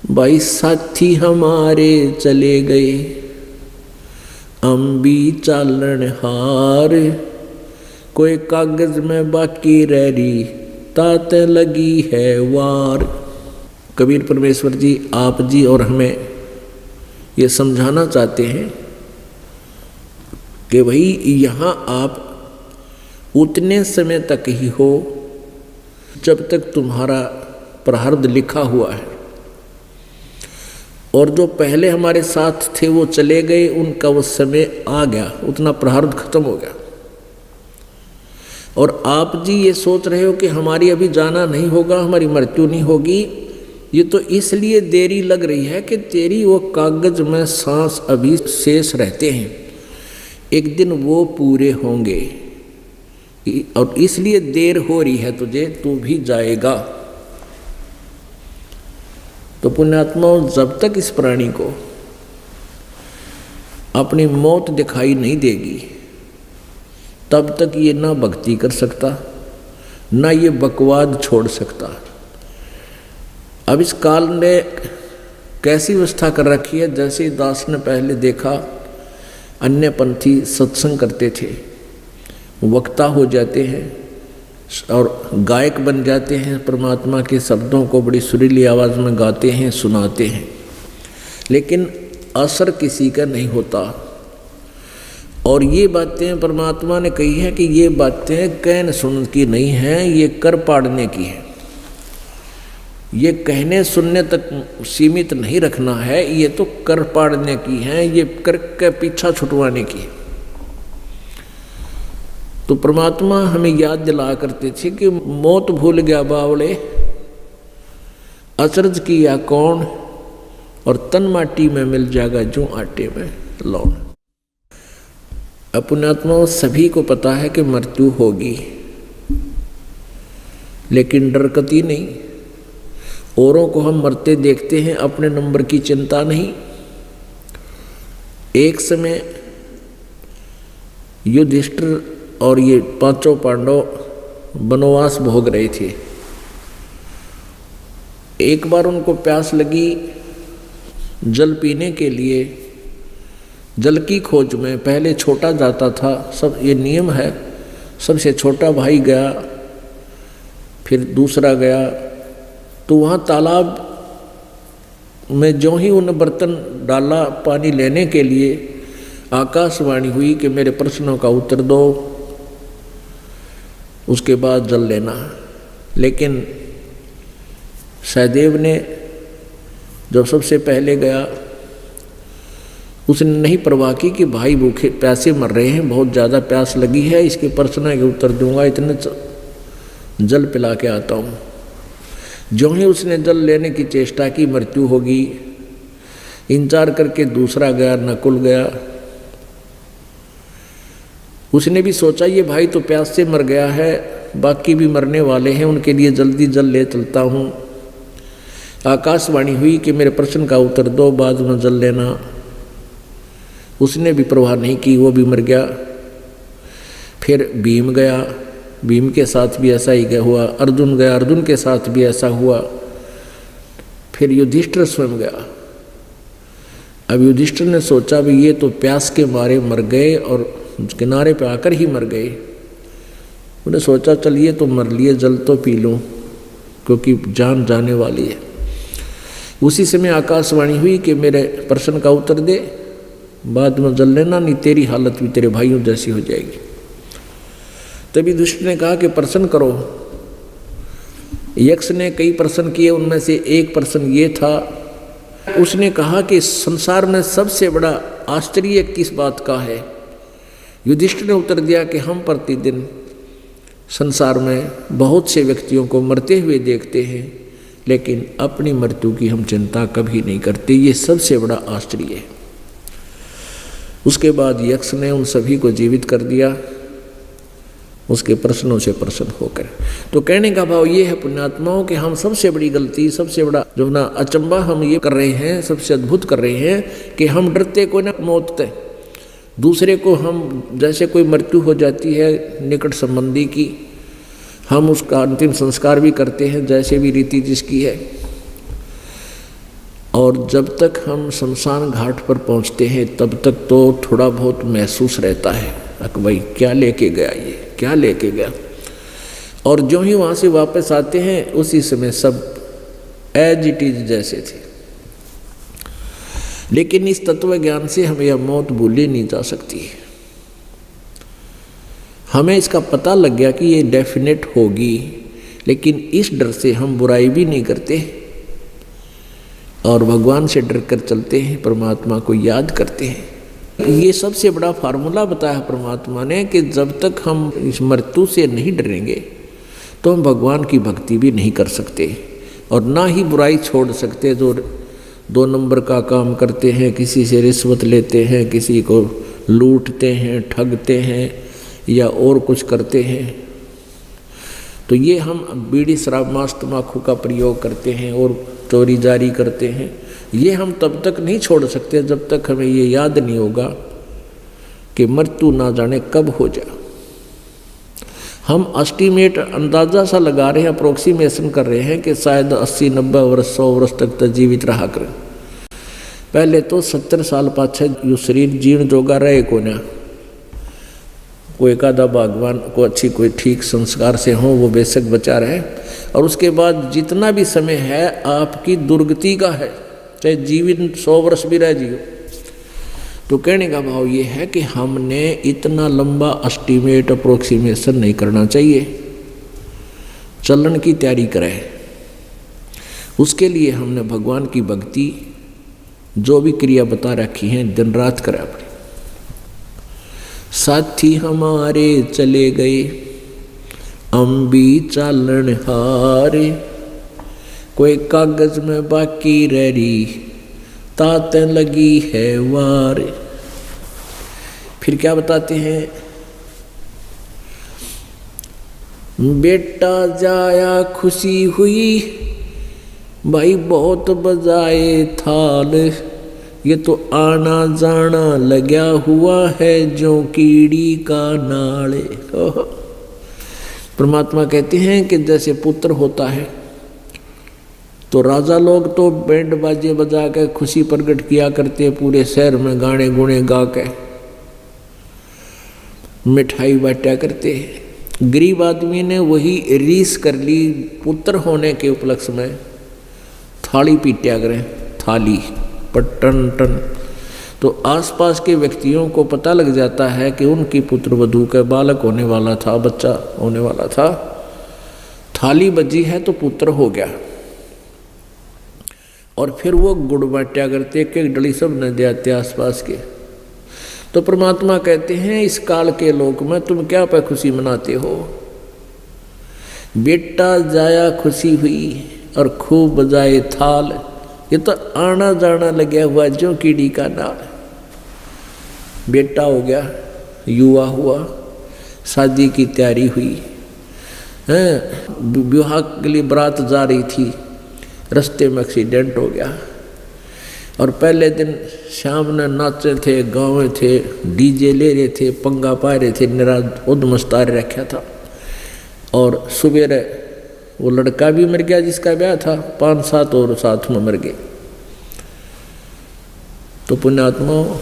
भाई साथी हमारे चले गए, हम भी चालन हार, कोई कागज में बाकी रह रही, तात लगी है वार। कबीर परमेश्वर जी आप जी और हमें ये समझाना चाहते हैं कि भाई यहाँ आप उतने समय तक ही हो जब तक तुम्हारा प्रारब्ध लिखा हुआ है, और जो पहले हमारे साथ थे वो चले गए, उनका वो समय आ गया, उतना प्रारब्ध खत्म हो गया। और आप जी ये सोच रहे हो कि हमारी अभी जाना नहीं होगा, हमारी मृत्यु नहीं होगी, ये तो इसलिए देरी लग रही है कि तेरी वो कागज में सांस अभी शेष रहते हैं, एक दिन वो पूरे होंगे, और इसलिए देर हो रही है तुझे, तू भी जाएगा। तो पुण्यात्माओं, जब तक इस प्राणी को अपनी मौत दिखाई नहीं देगी तब तक ये ना भक्ति कर सकता, ना ये बकवाद छोड़ सकता। अब इस काल ने कैसी व्यवस्था कर रखी है, जैसे दास ने पहले देखा अन्य पंथी सत्संग करते थे, वक्ता हो जाते हैं और गायक बन जाते हैं, परमात्मा के शब्दों को बड़ी सुरीली आवाज़ में गाते हैं, सुनाते हैं, लेकिन असर किसी का नहीं होता। और ये बातें परमात्मा ने कही है कि ये बातें कहने सुन की नहीं हैं, ये कर पाड़ने की है। ये कहने सुनने तक सीमित नहीं रखना है, ये तो कर पाड़ने की है, ये कर के पीछा छुटवाने की है। तो परमात्मा हमें याद दिला करते थे कि मौत भूल गया बावड़े, अचरज किया कौन, और तन माटी में मिल जाएगा जो आटे में लौन। पुण्यात्माओं, सभी को पता है कि मृत्यु होगी, लेकिन डरकती नहीं। औरों को हम मरते देखते हैं, अपने नंबर की चिंता नहीं। एक समय युधिष्ठिर और ये पांचों पांडव वनवास भोग रहे थे। एक बार उनको प्यास लगी, जल पीने के लिए जल की खोज में पहले छोटा जाता था, सब ये नियम है, सबसे छोटा भाई गया, फिर दूसरा गया। तो वहाँ तालाब में जो ही उन्हें बर्तन डाला पानी लेने के लिए, आकाशवाणी हुई कि मेरे प्रश्नों का उत्तर दो, उसके बाद जल लेना। लेकिन सहदेव ने जब सबसे पहले गया, उसने नहीं परवाह की कि भाई भूखे प्यासे मर रहे हैं, बहुत ज़्यादा प्यास लगी है, इसके प्रश्न के उत्तर दूंगा, इतने जल पिला के आता हूँ। जो ही उसने जल लेने की चेष्टा की, मृत्यु होगी। इंतजार करके दूसरा गया, नकुल गया। उसने भी सोचा ये भाई तो प्यास से मर गया है, बाकी भी मरने वाले हैं, उनके लिए जल्दी जल ले चलता हूँ। आकाशवाणी हुई कि मेरे प्रश्न का उत्तर दो, बाद में जल लेना। उसने भी परवाह नहीं की, वो भी मर गया। फिर भीम गया, भीम के साथ भी ऐसा ही हुआ। अर्जुन गया, अर्जुन के साथ भी ऐसा हुआ। फिर युधिष्ठिर स्वयं गया। अब युधिष्ठिर ने सोचा भी ये तो प्यास के मारे मर गए और किनारे पे आकर ही मर गए। उन्हें सोचा चलिए तो मर लिए, जल तो पी लूँ, क्योंकि जान जाने वाली है। उसी समय आकाशवाणी हुई कि मेरे प्रश्न का उत्तर दे, बाद में जल लेना, नहीं तेरी हालत भी तेरे भाइयों जैसी हो जाएगी। तभी दुष्ट ने कहा कि प्रश्न करो। यक्ष ने कई प्रश्न किए, उनमें से एक प्रश्न ये था, उसने कहा कि संसार में सबसे बड़ा आश्चर्य किस बात का है। युधिष्ठिर ने उत्तर दिया कि हम प्रतिदिन संसार में बहुत से व्यक्तियों को मरते हुए देखते हैं, लेकिन अपनी मृत्यु की हम चिंता कभी नहीं करते, ये सबसे बड़ा आश्चर्य है। उसके बाद यक्ष ने उन सभी को जीवित कर दिया, उसके प्रश्नों से प्रसन्न होकर। तो कहने का भाव ये है पुण्यात्माओं कि हम सबसे बड़ी गलती, सबसे बड़ा जो ना अचंबा हम ये कर रहे हैं, सबसे अद्भुत कर रहे हैं कि हम डरते को ना मौत से, दूसरे को हम जैसे कोई मृत्यु हो जाती है निकट संबंधी की, हम उसका अंतिम संस्कार भी करते हैं जैसे भी रीति जिसकी है। और जब तक हम शमशान घाट पर पहुंचते हैं तब तक तो थोड़ा बहुत महसूस रहता है कि भाई क्या लेके गया, ये क्या लेके गया। और जो ही वहाँ से वापस आते हैं उसी समय सब एज इट इज जैसे थे। लेकिन इस तत्व ज्ञान से हमें यह मौत भूली नहीं जा सकती। हमें इसका पता लग गया कि ये डेफिनेट होगी, लेकिन इस डर से हम बुराई भी नहीं करते और भगवान से डर कर चलते हैं, परमात्मा को याद करते हैं। ये सबसे बड़ा फार्मूला बताया परमात्मा ने कि जब तक हम इस मृत्यु से नहीं डरेंगे तो हम भगवान की भक्ति भी नहीं कर सकते और ना ही बुराई छोड़ सकते। जो 2 नंबर का काम करते हैं, किसी से रिश्वत लेते हैं, किसी को लूटते हैं, ठगते हैं या और कुछ करते हैं, तो ये हम बीड़ी शराब मांस तम्बाकू का प्रयोग करते हैं और चोरी जारी करते हैं। ये हम तब तक नहीं छोड़ सकते जब तक हमें ये याद नहीं होगा कि मृत्यु ना जाने कब हो जाए। हम एस्टीमेट अंदाज़ा सा लगा रहे हैं, अप्रोक्सीमेशन कर रहे हैं कि शायद 80-90 वर्ष 100 वर्ष तक तो जीवित रहा करें। पहले तो 70 साल पाछे जो शरीर जीवन जोगा रहे को ना, कोई एकादा भगवान को अच्छी कोई ठीक संस्कार से हो वो बेशक बचा रहे, और उसके बाद जितना भी समय है आपकी दुर्गति का है, चाहे जीवन 100 वर्ष भी रह जियो। तो कहने का भाव ये है कि हमने इतना लंबा एस्टीमेट अप्रोक्सीमेशन नहीं करना चाहिए, चलन की तैयारी करें। उसके लिए हमने भगवान की भक्ति जो भी क्रिया बता रखी हैं दिन रात करें अपनी। साथी हमारे चले गए अम्बी चालन हारे, कोई कागज में बाकी रह रही तातें लगी है वार। फिर क्या बताते हैं, बेटा जाया खुशी हुई भाई बहुत बजाए थाल, ये तो आना जाना लगा हुआ है जो कीड़ी का नाले। परमात्मा कहते हैं कि जैसे पुत्र होता है तो राजा लोग तो बैंड बाजे बजा के खुशी प्रकट किया करते, पूरे शहर में गाने गुणे गा के मिठाई बांटा करते। गरीब आदमी ने वही रीस कर ली, पुत्र होने के उपलक्ष्य में थाली पीटा करें, थाली पर टन टन। तो आसपास के व्यक्तियों को पता लग जाता है कि उनकी पुत्र वधू का बालक होने वाला था, बच्चा होने वाला था, थाली बजी है तो पुत्र हो गया। और फिर वो गुड़ बांटा करते, एक एक डली सब न देते आसपास के। तो परमात्मा कहते हैं इस काल के लोक में तुम क्या पे खुशी मनाते हो, बेटा जाया खुशी हुई और खूब बजाए थाल, ये तो आना जाना लगा हुआ जो कीड़ी का नाल। बेटा हो गया, युवा हुआ, शादी की तैयारी हुई है, विवाह के लिए बारात जा रही थी, रास्ते में एक्सीडेंट हो गया और पहले दिन शाम ने नाचे थे, गाँव थे, डीजे ले रहे थे, पंगा पा रहे थे, निरा उद्मस्तार रखा था। और सुबह वो लड़का भी मर गया जिसका ब्याह था, 5-7 और साथ में मर गए। तो पुण्यात्मा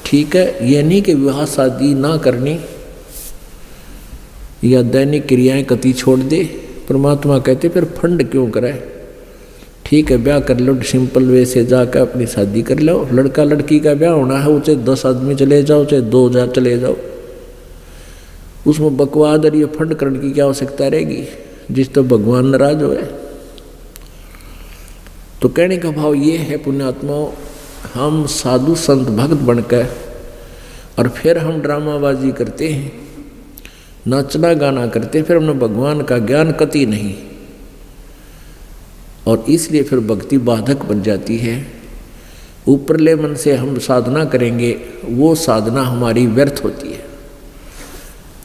ठीक है, ये नहीं कि विवाह शादी ना करनी या दैनिक क्रियाएं कति छोड़ दे। परमात्मा कहते फिर फंड क्यों करे, ठीक है ब्याह कर लो, सिंपल वे से जाकर अपनी शादी कर लो। लड़का लड़की का ब्याह होना है, चाहे 10 आदमी चले जाओ, चाहे 2 चले जाओ, उसमें बकवाद और ये फंड करने की क्या आवश्यकता रहेगी, जिस तो भगवान नाराज हो है। तो कहने का भाव ये है पुण्यात्माओं, हम साधु संत भक्त बनकर और फिर हम ड्रामाबाजी करते हैं, नाचना गाना करते, फिर हमने भगवान का ज्ञान कति नहीं, और इसलिए फिर भक्ति बाधक बन जाती है। ऊपरले मन से हम साधना करेंगे, वो साधना हमारी व्यर्थ होती है।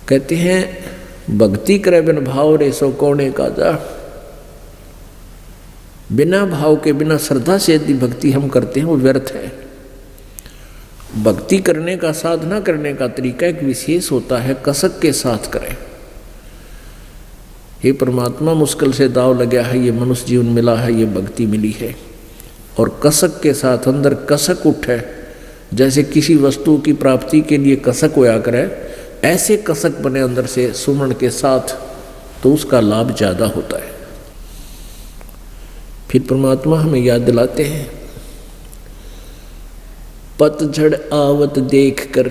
कहते हैं भक्ति करे बिन भाव रे सो कौने का जा, बिना भाव के बिना श्रद्धा से यदि भक्ति हम करते हैं वो व्यर्थ है। भक्ति करने का, साधना करने का तरीका एक विशेष होता है, कसक के साथ करें। हे परमात्मा मुश्किल से दाव लगा है, ये मनुष्य जीवन मिला है, ये भक्ति मिली है, और कसक के साथ अंदर कसक उठे, जैसे किसी वस्तु की प्राप्ति के लिए कसक होया करे, ऐसे कसक बने अंदर से सुमरण के साथ, तो उसका लाभ ज़्यादा होता है। फिर परमात्मा हमें याद दिलाते हैं, पतझड़ आवत देख कर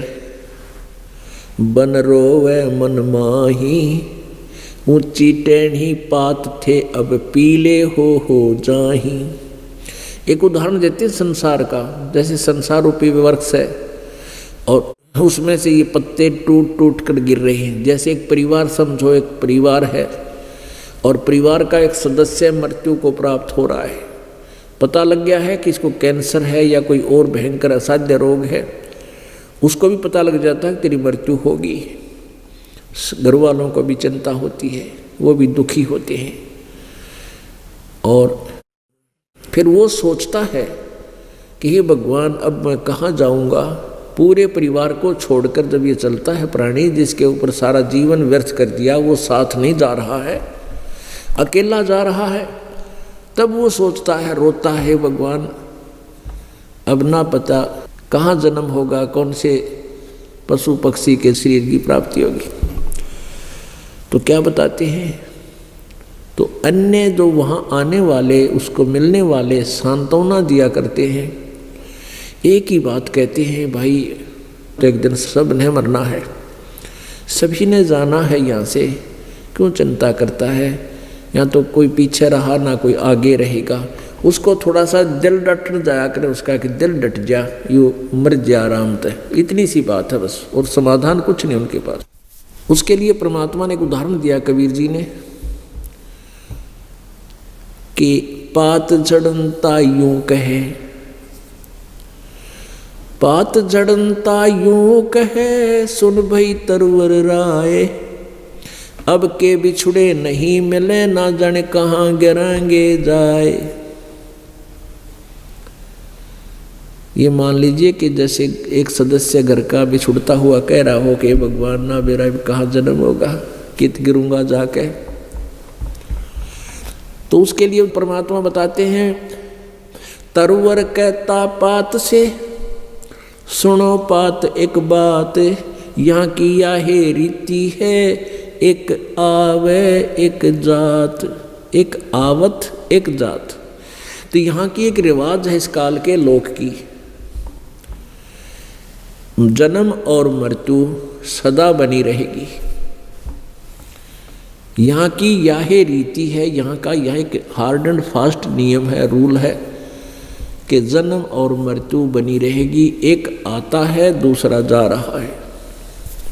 बन रोवे मन माही, ऊंची टेढ़ी पात थे अब पीले हो जाही। एक उदाहरण देते हैं संसार का, जैसे संसार रूपी वृक्ष है और उसमें से ये पत्ते टूट टूट कर गिर रहे हैं। जैसे एक परिवार समझो, एक परिवार है और परिवार का एक सदस्य मृत्यु को प्राप्त हो रहा है, पता लग गया है कि इसको कैंसर है या कोई और भयंकर असाध्य रोग है, उसको भी पता लग जाता है कि तेरी मृत्यु होगी। घर वालों को भी चिंता होती है, वो भी दुखी होते हैं और फिर वो सोचता है कि हे भगवान, अब मैं कहाँ जाऊँगा। पूरे परिवार को छोड़कर जब ये चलता है प्राणी, जिसके ऊपर सारा जीवन व्यर्थ कर दिया, वो साथ नहीं जा रहा है, अकेला जा रहा है, तब वो सोचता है, रोता है, भगवान अब ना पता कहाँ जन्म होगा, कौन से पशु पक्षी के शरीर की प्राप्ति होगी। तो क्या बताते हैं, तो अन्य जो वहाँ आने वाले, उसको मिलने वाले सांत्वना दिया करते हैं, एक ही बात कहते हैं, भाई तो एक दिन सब ने मरना है, सभी ने जाना है यहाँ से, क्यों चिंता करता है, या तो कोई पीछे रहा ना कोई आगे रहेगा। उसको थोड़ा सा दिल डट जाया करे उसका कि दिल डट जा, यू मर जा आराम तय, इतनी सी बात है बस, और समाधान कुछ नहीं उनके पास। उसके लिए परमात्मा ने एक उदाहरण दिया कबीर जी ने कि पात झड़नता यूं कहे, पात झड़नता यूं कहे, सुन भई तरवर राय, अब के बिछुड़े नहीं मिले, ना जाने कहाँ गिरांगे जाए। ये मान लीजिए कि जैसे एक सदस्य घर का बिछुड़ता हुआ कह रहा हो कि भगवान ना मेरा कहाँ जन्म होगा, कित गिरूंगा जाके। तो उसके लिए परमात्मा बताते हैं, तरवर कहता पात से, सुनो पात एक बात, यहाँ की याहे रीति है, एक आवे एक जात, एक आवत एक जात। तो यहाँ की एक रिवाज है इस काल के लोक की, जन्म और मृत्यु सदा बनी रहेगी। यहाँ की यह रीति है, यहाँ का यह एक हार्ड एंड फास्ट नियम है, रूल है कि जन्म और मृत्यु बनी रहेगी। एक आता है, दूसरा जा रहा है।